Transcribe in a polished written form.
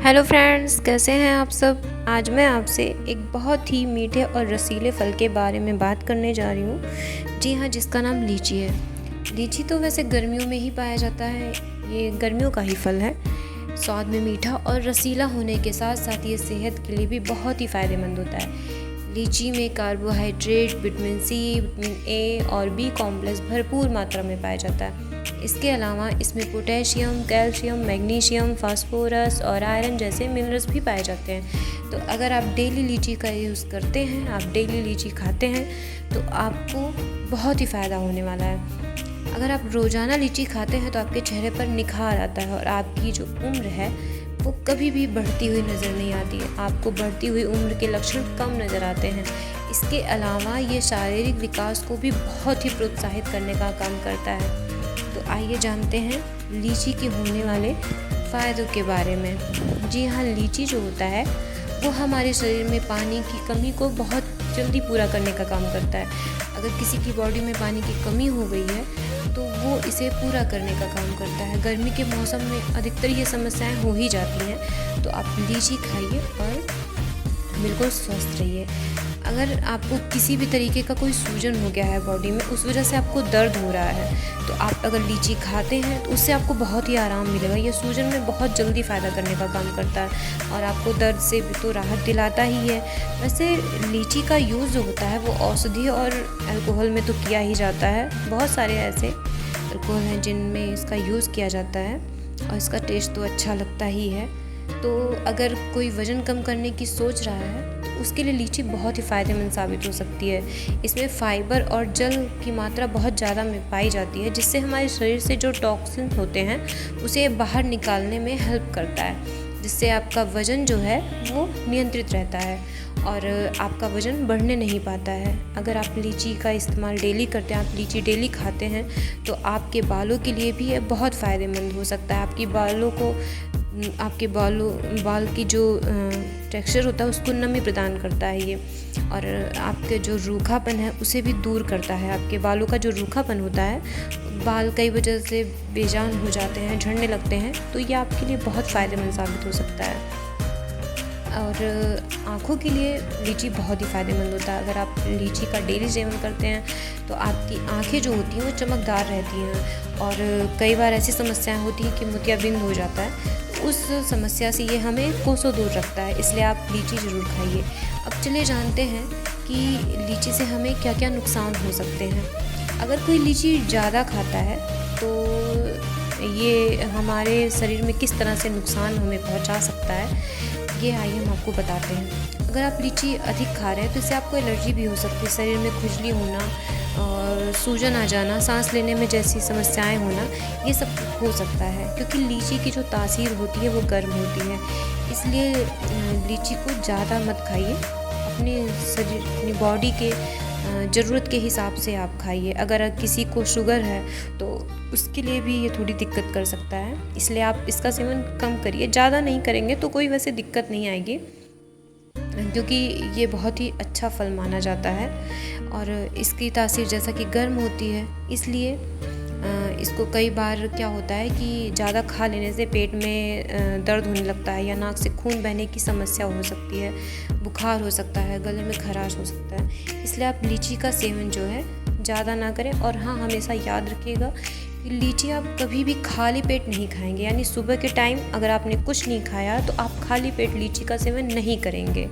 Hello friends, कैसे हैं आप सब। आज मैं आपसे एक बहुत ही मीठे और रसीले फल के बारे में बात करने जा रही हूँ। जी हाँ, जिसका नाम लीची है। लीची तो वैसे गर्मियों में ही पाया जाता है। ये गर्मियों का ही फल है। स्वाद में मीठा और रसीला होने के साथ साथ ये सेहत के लिए भी बहुत ही फ़ायदेमंद होता है। लीची में carbohydrate, vitamin C, vitamin A और बी कॉम्प्लेक्स भरपूर मात्रा में पाया जाता है। इसके अलावा इसमें पोटेशियम, कैल्शियम, मैग्नीशियम, फास्फोरस और आयरन जैसे मिनरल्स भी पाए जाते हैं। तो अगर आप डेली लीची का यूज़ करते हैं, आप डेली लीची खाते हैं, तो आपको बहुत ही फ़ायदा होने वाला है। अगर आप रोज़ाना लीची खाते हैं तो आपके चेहरे पर निखार आता है और आपकी जो उम्र है वो कभी भी बढ़ती हुई नज़र नहीं आती है। आपको बढ़ती हुई उम्र के लक्षण कम नज़र आते हैं। इसके अलावा ये शारीरिक विकास को भी बहुत ही प्रोत्साहित करने का काम करता है। तो आइए जानते हैं लीची के होने वाले फ़ायदों के बारे में। जी हाँ, लीची जो होता है वो हमारे शरीर में पानी की कमी को बहुत जल्दी पूरा करने का काम करता है। अगर किसी की बॉडी में पानी की कमी हो गई है तो वो इसे पूरा करने का काम करता है। गर्मी के मौसम में अधिकतर ये समस्याएं हो ही जाती हैं। तो आप लीची खाइए और बिल्कुल स्वस्थ रहिए। अगर आपको किसी भी तरीके का कोई सूजन हो गया है बॉडी में, उस वजह से आपको दर्द हो रहा है, तो आप अगर लीची खाते हैं तो उससे आपको बहुत ही आराम मिलेगा। ये सूजन में बहुत जल्दी फ़ायदा करने का काम करता है और आपको दर्द से भी तो राहत दिलाता ही है। वैसे लीची का यूज़ जो होता है वो औषधि और अल्कोहल में तो किया ही जाता है। बहुत सारे ऐसे अल्कोहल हैं जिनमें इसका यूज़ किया जाता है और इसका टेस्ट तो अच्छा लगता ही है। तो अगर कोई वज़न कम करने की सोच रहा है तो उसके लिए लीची बहुत ही फ़ायदेमंद साबित हो सकती है। इसमें फाइबर और जल की मात्रा बहुत ज़्यादा में पाई जाती है, जिससे हमारे शरीर से जो टॉक्सिन होते हैं उसे बाहर निकालने में हेल्प करता है, जिससे आपका वज़न जो है वो नियंत्रित रहता है और आपका वज़न बढ़ने नहीं पाता है। अगर आप लीची का इस्तेमाल डेली करते हैं, आप लीची डेली खाते हैं, तो आपके बालों के लिए भी ये बहुत फ़ायदेमंद हो सकता है। आपके बाल की जो टेक्सचर होता है उसको नमी प्रदान करता है ये, और आपके जो रूखापन है उसे भी दूर करता है। आपके बालों का जो रूखापन होता है, बाल कई वजह से बेजान हो जाते हैं, झड़ने लगते हैं, तो ये आपके लिए बहुत फ़ायदेमंद साबित हो सकता है। और आँखों के लिए लीची बहुत ही फ़ायदेमंद होता है। अगर आप लीची का डेली सेवन करते हैं तो आपकी आँखें जो होती हैं वो चमकदार रहती हैं, और कई बार ऐसी समस्याएं होती हैं कि मोतियाबिंद हो जाता है। तो उस समस्या से ये हमें कोसों दूर रखता है, इसलिए आप लीची ज़रूर खाइए। अब चलिए जानते हैं कि लीची से हमें क्या क्या नुकसान हो सकते हैं। अगर कोई लीची ज़्यादा खाता है तो ये हमारे शरीर में किस तरह से नुकसान हमें पहुंचा सकता है, ये आइए हम आपको बताते हैं। अगर आप लीची अधिक खा रहे हैं तो इससे आपको एलर्जी भी हो सकती है। शरीर में खुजली होना और सूजन आ जाना, सांस लेने में जैसी समस्याएं होना, ये सब हो सकता है, क्योंकि लीची की जो तासीर होती है वो गर्म होती है। इसलिए लीची को ज़्यादा मत खाइए। अपने शरीर, अपनी बॉडी के ज़रूरत के हिसाब से आप खाइए। अगर किसी को शुगर है तो उसके लिए भी ये थोड़ी दिक्कत कर सकता है, इसलिए आप इसका सेवन कम करिए। ज़्यादा नहीं करेंगे तो कोई वैसे दिक्कत नहीं आएगी, क्योंकि ये बहुत ही अच्छा फल माना जाता है और इसकी तासीर जैसा कि गर्म होती है, इसलिए इसको कई बार क्या होता है कि ज़्यादा खा लेने से पेट में दर्द होने लगता है, या नाक से खून बहने की समस्या हो सकती है, बुखार हो सकता है, गले में खराश हो सकता है। इसलिए आप लीची का सेवन जो है ज़्यादा ना करें। और हाँ, हमेशा याद रखिएगा कि लीची आप कभी भी खाली पेट नहीं खाएंगे, यानी सुबह के टाइम अगर आपने कुछ नहीं खाया तो आप खाली पेट लीची का सेवन नहीं करेंगे।